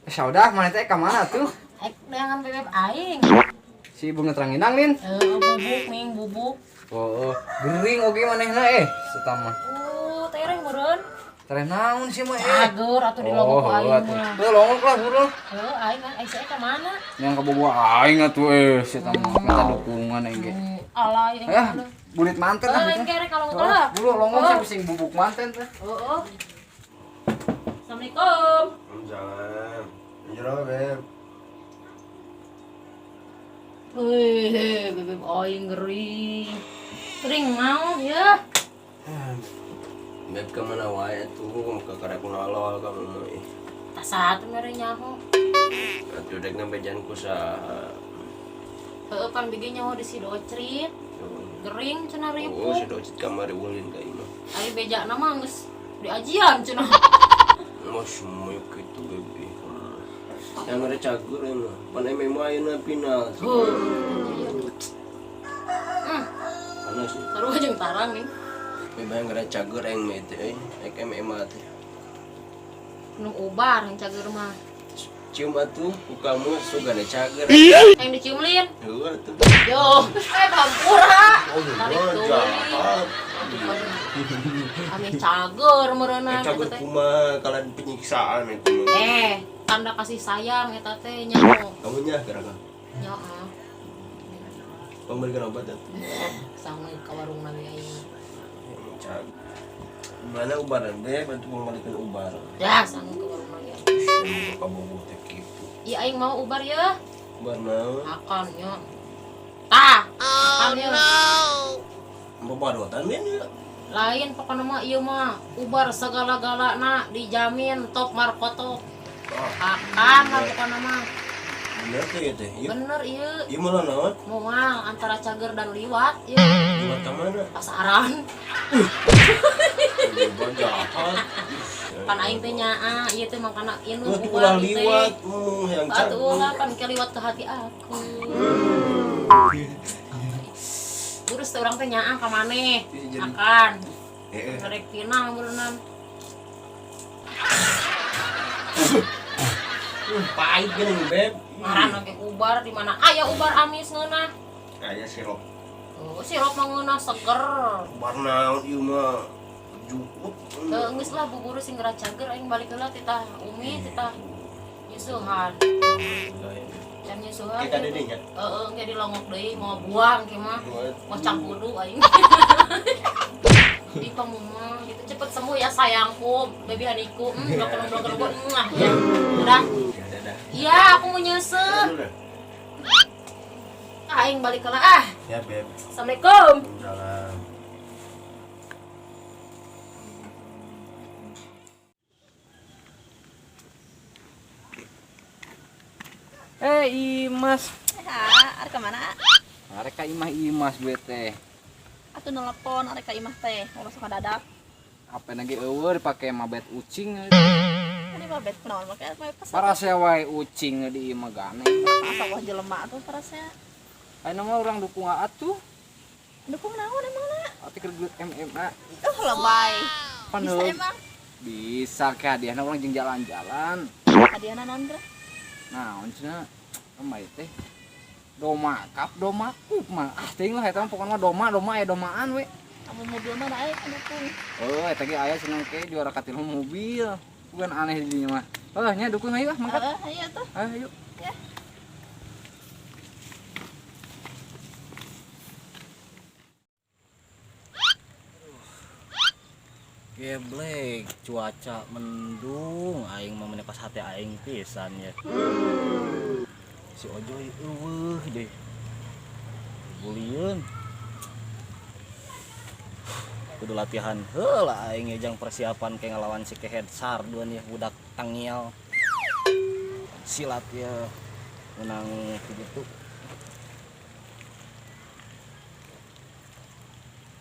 Saudah mana teh ka mana tuh? Dengan bebek aing. Si ibu ngeterangin angin. Bubuk ning bubuk. Oh, gering oge manehna setama. Tereng meureun. Tereh naon sih mah Cager atuh di longok ku aing mah. Tuh longok lah burung. Aing saya ka mana? Yang kabogoh aing atuh setama minta dukungan aing ge. Alay yang mana? Bulit manten lah. Aing kere kalau ngolah. Dulu longok sih bising bubuk manten teh. Heeh. Assalamualaikum. Waalaikumsalam. Jero, Beb. Wih, bebek aing gering. Gering naon ya? Beb kemana wae tuh, ke karek nalol kamu mah. Tak satu mere nyaho. Atuh dek ngambejan ku saha. Heeh pan bigi nyaho di si docrit. Gering cenah Oh, ripuh. si docit kamari ulin ka imah. Ari beja nama geus diajian cenah. Mas moy kitu bebe. Yang ada cager emang. Pan MMA ayeuna final. Panas sih. Taruh aja tarang nih. Memang yang ada cager yang mete ek MMA teh. Nu ubar yang cager mah. Cium atuh ku kamu sugana cager. Yang dicium lin. Heuh atuh. Yo, kampura. Oh, Tarik teuing. jahat. Ame cager meureunna Cager kumaha kalian penyiksaan itu. tanda kasih sayang eta teh nyaho. Kamu nyah gerangan. Nyaho. Pemberikan obat atuh. Sama ka warung nami aing. Cag. Mana ubaran deh, bantu mengembalikan ubar. Ya, sama ka warung nami aing. Kamu teh kitu. Iya aing mau ubar ya. Ubar naon? Akan nya. Tah. Akan ya. Babadotan men ya. Lain pokoknya mah ieu mah ubar segala-galana dijamin top markoto. Akan lah pokoknya mah. Bener teh ya teh. Ieu. Bener ieu. Ieu mah naon? Moal antara cager dan liwat ieu. Liwat ka mana? Pasaran. Liwat jahat. Pan aing teh nyaa ieu teh mangkana inu Lu ubar ulah ieu liwat, teh. yang Atuh cager. lah pan ke liwat ke hati aku. Terus teh urang teh nyaa ka maneh. Akan. Ngerek pinang berenang. Pahit geuning beb. Ngaran oge ubar di mana aya ubar amis ngeunah. Aya sirop. Oh, sirop mah ngeunah seger. Ubar naon ieu mah jukut. Geus lah buburu sing geura cager aing balik heula titah Umi titah nyusuhan. Can nyusuhan. Kita dedeng ya. Heeh, ge dilongok deui mau buang kieu mah. Mau cangkudu aing. Di pamuma gitu cepet sembuh ya sayangku, baby haniku. Blok-blok ya. Udah. Dadah. Iya, aku mau nyusuh. Aing balik heula ah. Ya beb. Assalamualaikum. Salam. Imas. Ari ka mana? Arek ka imah-imas bete. Atuh nelpon ari ka imah teh, mau masuk ka dadak. Apa lagi eueur dipake mabet ucing. Ini babet kunaon make pas. Parase wae ucing di imah gane. Asa wah jelema atuh parasnya. Ayeuna mah urang dukung atuh. Dukung naon emangna? Ati keur MMA. Lebay. Bisa Paneuh. emang. Bisa ke hadiahna urang jeung jalan-jalan. Hadiahna naon teh? Naon cenah? Emai teh. Doma kap, doma kup mah. Teuing lah eta mah pokona doma aya domaan we. Kamu mobil mana ae dukung. Oh, eta ge aya cenah ke juara katilu mobil. Bukan aneh di dinya mah. Nya dukung ayo mangkat. Ayo tuh. Ayo. Ya. Geblek, cuaca mendung, aing mah pas hati aing pisan ya. Si Ojoy eueuh deh. Bulieun. Kudu latihan heula aing jang persiapan ke ngalawan si Kehed Sarduan ya budak tangial. Silat ya menang gitu.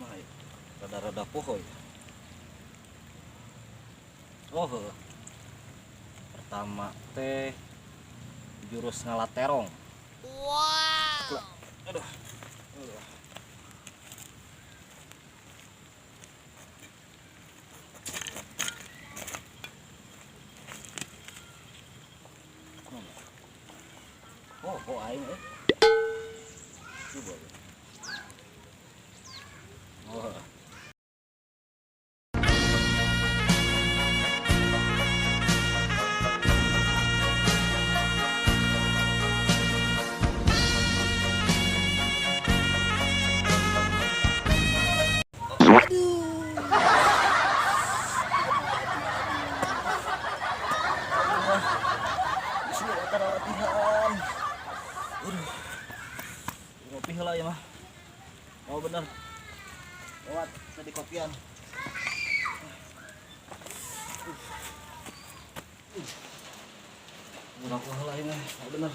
Nah, rada-rada poho ya. Oh, pertama teh jurus ngalaterong. Wow. Aduh. aing coba oh sini ada latihan. Ngopi heula ya mah. Oh bener. Lewat tadi kopian. Ngopi heula ya mah. Oh bener.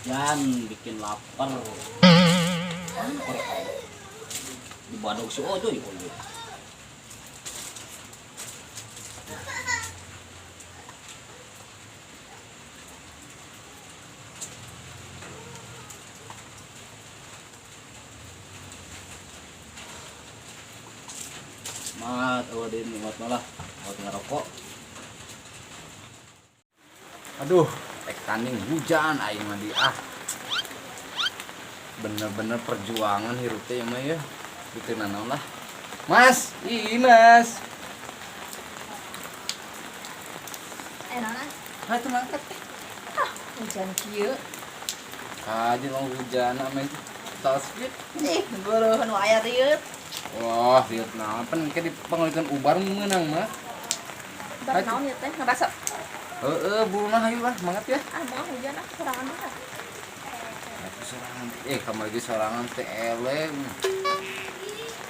Hujan bikin lapar. Di Bandung si Ojo ya. Mat, awadin nikmat malah. Awat ngerokok. Aduh, tanding hujan aing mah di bener-bener perjuangan hirup teh mah ya gitu nanaon lah. Mas, Mas. Nana. Hai tuh mangkat. Hujan kieu. Kaji mau hujan ame itu. Tasbih. Ih, beureun nu aya rieu. Wah, rieu naon pen ke dipanggilkeun ubar meunang mah. Bar naon ieu teh? Ngerasa Bulu mah hayu lah, semangat ya. moal hujan sorangan mah. Aku sorangan. Kamu lagi sorangan teh eleng.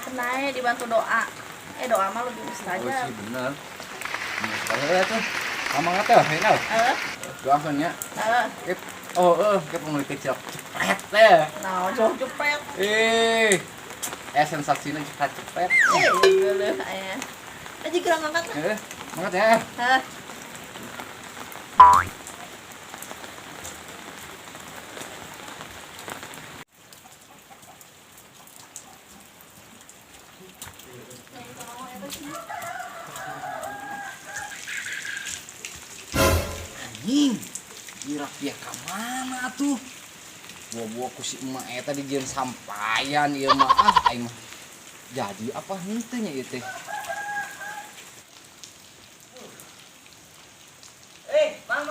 Kenae dibantu doa. Doa mah lebih Oh mustajab. sih bener. Bener sekali ya tuh. Semangat ya, Henal. Doakeun nya. Ke pemilik cilok cepet teh. Nah, jauh cepet. Sensasinya cepet. Geuleuh aya. Aji gerang ngangkat. Semangat ya. Anjing, irak dia ke mana tuh? Bawa-bawa ku si emak eta di jieun sampayan ieu mah aing mah. Jadi apa henteu nya ieu teh? Mang.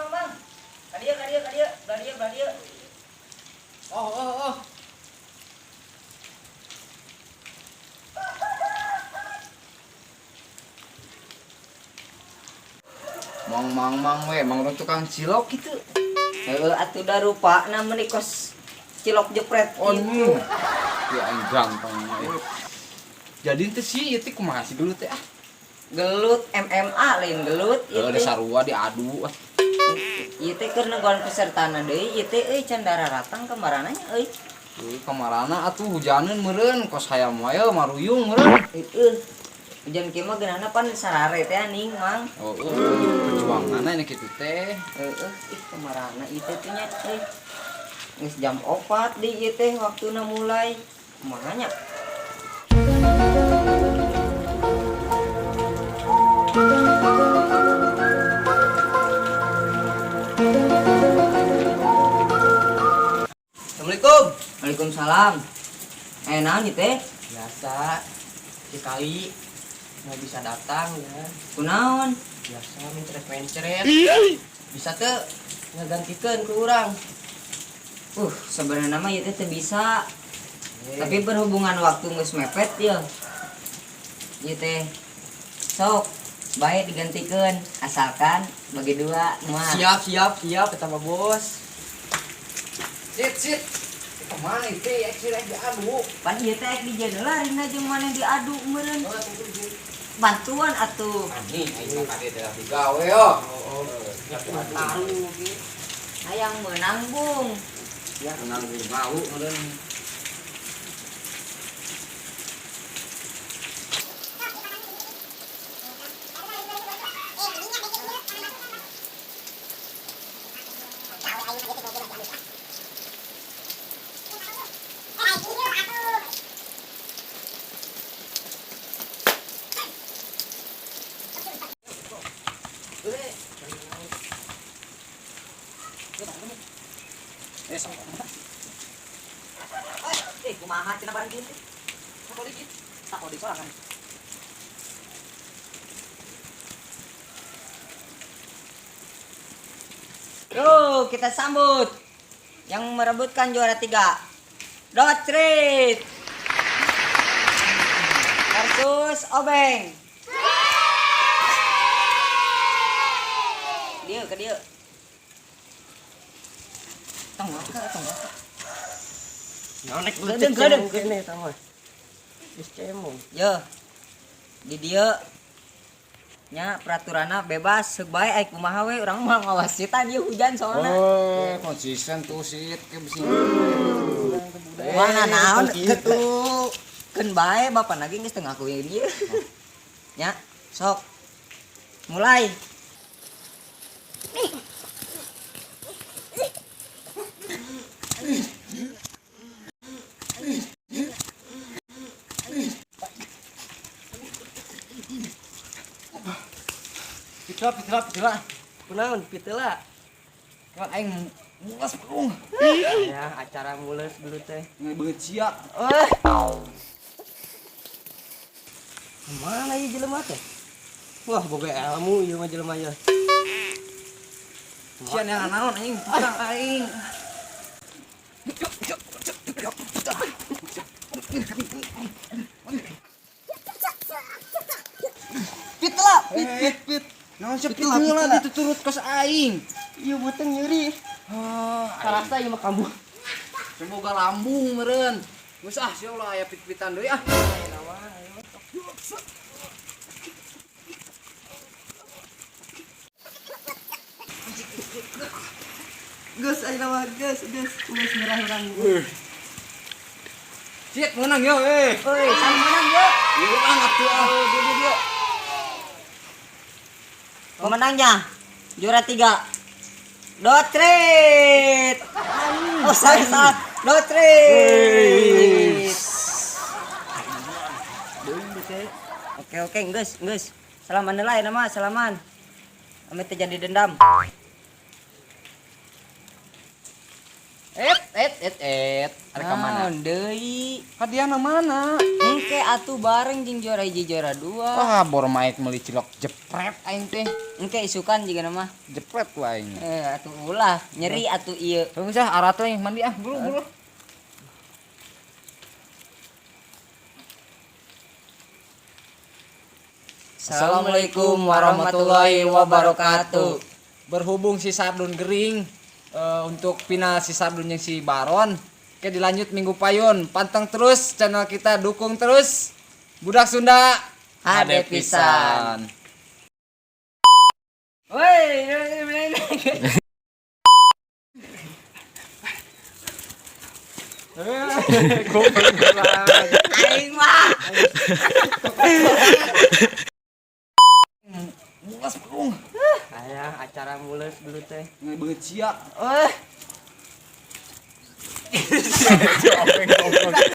Kadia. Oh. Mang tukang cilok gitu. Atuh da rupana meuni kos cilok jepret Oh, gitu. Ya aing gampang mah. Jadi teh si ieu teh kumaha sih dulu teh Gelut MMA lain gelut ieu ada teh. sarua diadu. Ieu teh keur negoan pesertana deui ieu teh can dararatang kemarananya euy. Kamarana atuh hujaneun meureun kos hayam wae maruyung meureun. Hujan kieu mah geunana pan sarare teh aning mang. Perjuangan nya kitu teh. Kamarana ieu teh nya euy. Geus jam 4 di ieu teh waktuna mulai. Kumaha nya? Assalamualaikum. Waalaikumsalam. Naon ieu teh? Biasa sekali nggak bisa datang ya. Kunaon? Biasa mencret. Bisa tuh ngegantikeun ke urang. Sebenarnya mah ieu teh teu bisa. Tapi berhubungan waktu geus mepet ya. Ieu teh sok bae digantikeun asalkan bagi dua moal. Siap kata Pak Bos. Sit. Kemana itu ya cirek diadu? Pan ieu teh dijieun larina jeung maneh diadu meureun. Bantuan atuh. Anjing aing mah kade teh digawe yo. Tahu ge. Hayang meunang Bung. Ya kenal mau meureun. Kumaha cenah bareng kieu teh. Sakoli kieu. Sakoli sorangan. Yo, kita sambut yang merebutkan juara 3. Dotrit versus Obeng. Dia ke dia. Tong maka. Nonek Gedeng. gini sama. Geus cemong. Yo. Di dia nya peraturanna bebas seuk bae ai kumaha we urang mah ngawasitan ieu hujan soalna. Oh, konsisten tuh sih ke bisi. Wah naon kitu. Keun bae bapak lagi geus teu ngakuin ieu. Nya, sok. Mulai. Pitela. Kunaon piteula? Kan aing mulas belum. Ya, acara mules dulu teh. Ngebeut sia. Mana ieu jelema teh? Wah, boga ilmu ieu mah jelema ieu. Sian yang naon aing, kurang aing. Pitela. Pit. Naon sih pitela dituturut kos aing. Ieu beuteung nyeri. Karasa ieu mah kambuh. Semoga lambung meureun. Geus sia ulah aya pit-pitan deui ah. Geus ayeuna mah geus nyerah urang. Cik menang yo euy. Euy, sama menang yuk. Ieu banget tuh ah. Dia. Pemenangnya juara 3 Dotrit. Oh salah. Dotrit. Oke, geus. Salaman deulai nama, salaman. Amit terjadi dendam. Ada ka mana? Naon deui? Hadiahna mana? Engke atuh bareng jeung juara 1 juara 2. Wah, bor maek meuli cilok jepret aing teh. Engke isukan juga nama. Jepret ku aing. Atuh ulah nyeri atuh ieu. Tunggu sah arat we mandi ah, buru. Assalamualaikum warahmatullahi wabarakatuh. Berhubung si Sardun gering untuk final si Sardun yang si Baron. Oke dilanjut minggu payun. Panteng terus channel kita, dukung terus. Budak Sunda Hade pisan. Woi, aing mah. Mulas belum. Aya acara mules dulu teh. Ngebeut sia.